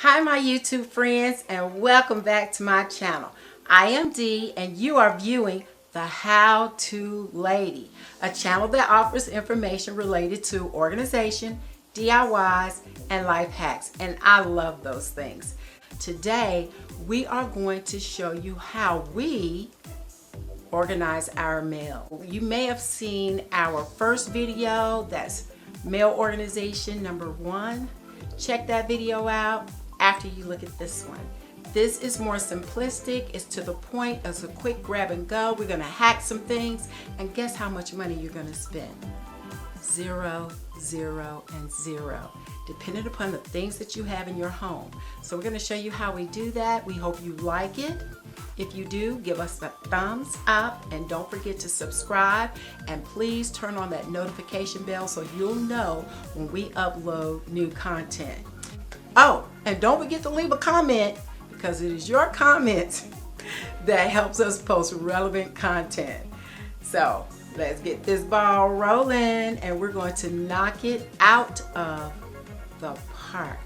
Hi my YouTube friends, and welcome back to my channel. I am Dee and you are viewing The How To Lady, a channel that offers information related to organization, DIYs, and life hacks, and I love those things. Today we are going to show you how we organize our mail. You may have seen our first video, that's mail organization number 1. Check that video out after you look at this one. This is more simplistic, it's to the point, it's a quick grab and go. We're gonna hack some things, and guess how much money you're gonna spend? 0, 0, and 0, depending upon the things that you have in your home. So we're gonna show you how we do that. We hope you like it. If you do, give us a thumbs up and don't forget to subscribe, and please turn on that notification bell so you'll know when we upload new content. Oh, and don't forget to leave a comment, because it is your comments that helps us post relevant content. So let's get this ball rolling, and we're going to knock it out of the park.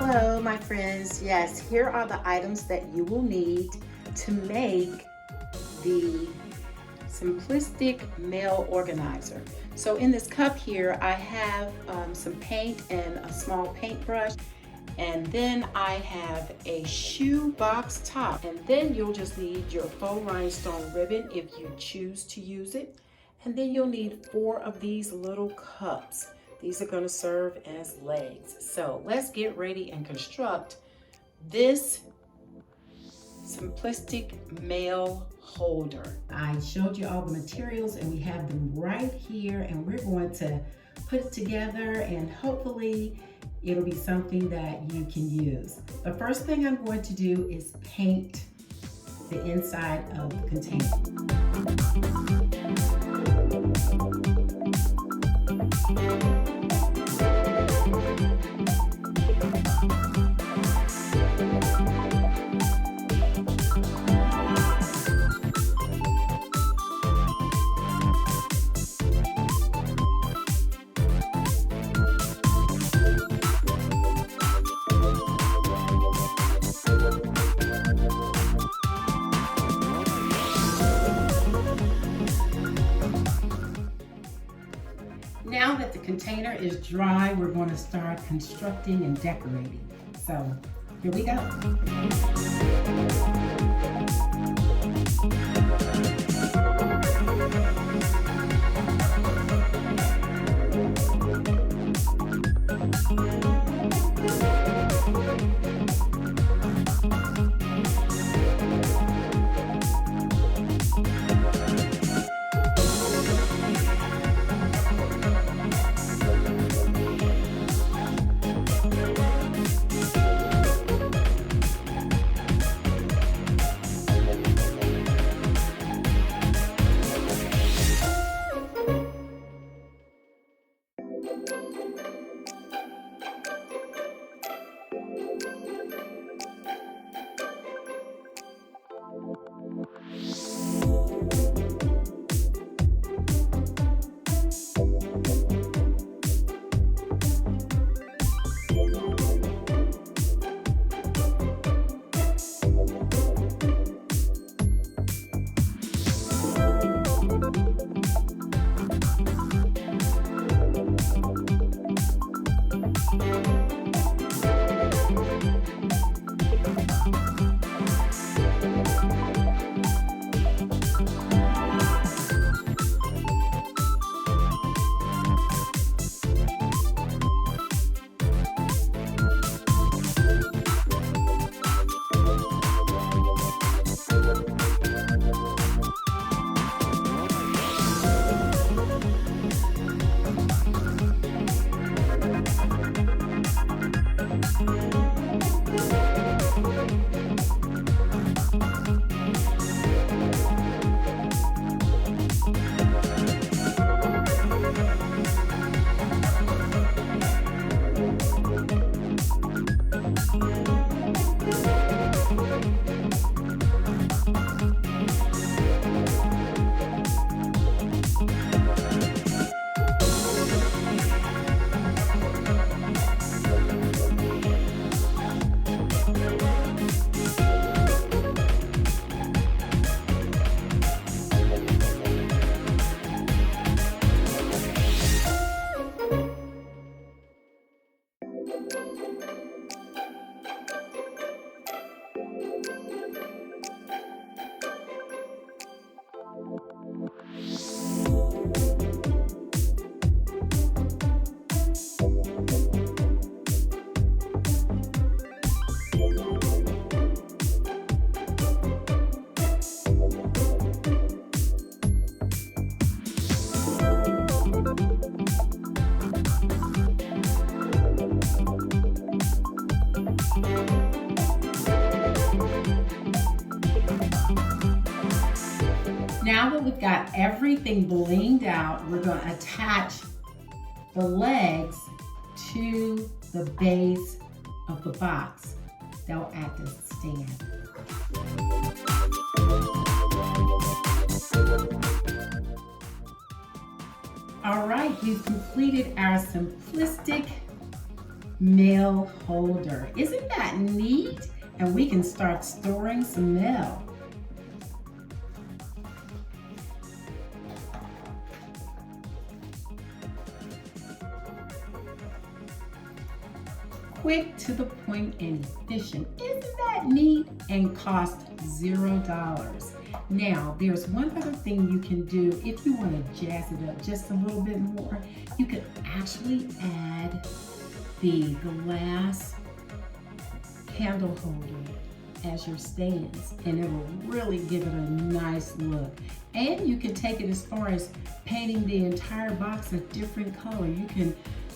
Hello my friends, yes, here are the items that you will need to make the simplistic mail organizer. So in this cup here I have some paint and a small paintbrush, and then I have a shoe box top, and then you'll just need your faux rhinestone ribbon if you choose to use it, and then you'll need 4 of these little cups. These are going to serve as legs. So let's get ready and construct this simplistic mail holder. I showed you all the materials and we have them right here, and we're going to put it together and hopefully it'll be something that you can use. The first thing I'm going to do is paint the inside of the container. Now that the container is dry, we're going to start constructing and decorating. So here we go. now that we've got everything blinged out, we're going to attach the legs to the base of the box. They'll act as a stand. All right, we've completed our simplistic mail holder. Isn't that neat? And we can start storing some mail. Quick, to the point, and efficient. Isn't that neat? And cost $0. Now, there's one other thing you can do if you want to jazz it up just a little bit more. You could actually add the glass candle holder as your stands, and it will really give it a nice look. And you can take it as far as painting the entire box a different color.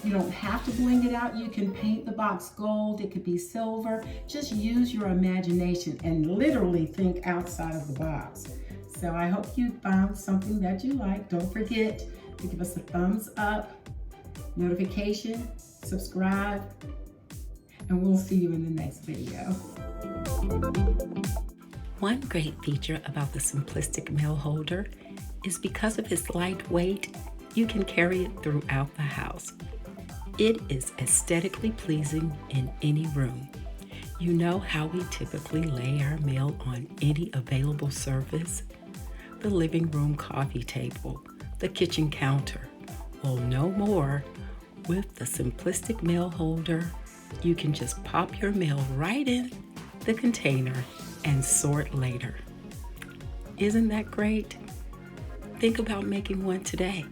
You don't have to bling it out. You can paint the box gold. It could be silver. Just use your imagination and literally think outside of the box. So I hope you found something that you like. Don't forget to give us a thumbs up, notification, subscribe, and we'll see you in the next video. One great feature about the simplistic mail holder is because of its light weight, you can carry it throughout the house. It is aesthetically pleasing in any room. You know how we typically lay our mail on any available surface? The living room coffee table, the kitchen counter. Well, no more. With the simplistic mail holder, you can just pop your mail right in the container and sort later. Isn't that great? Think about making one today.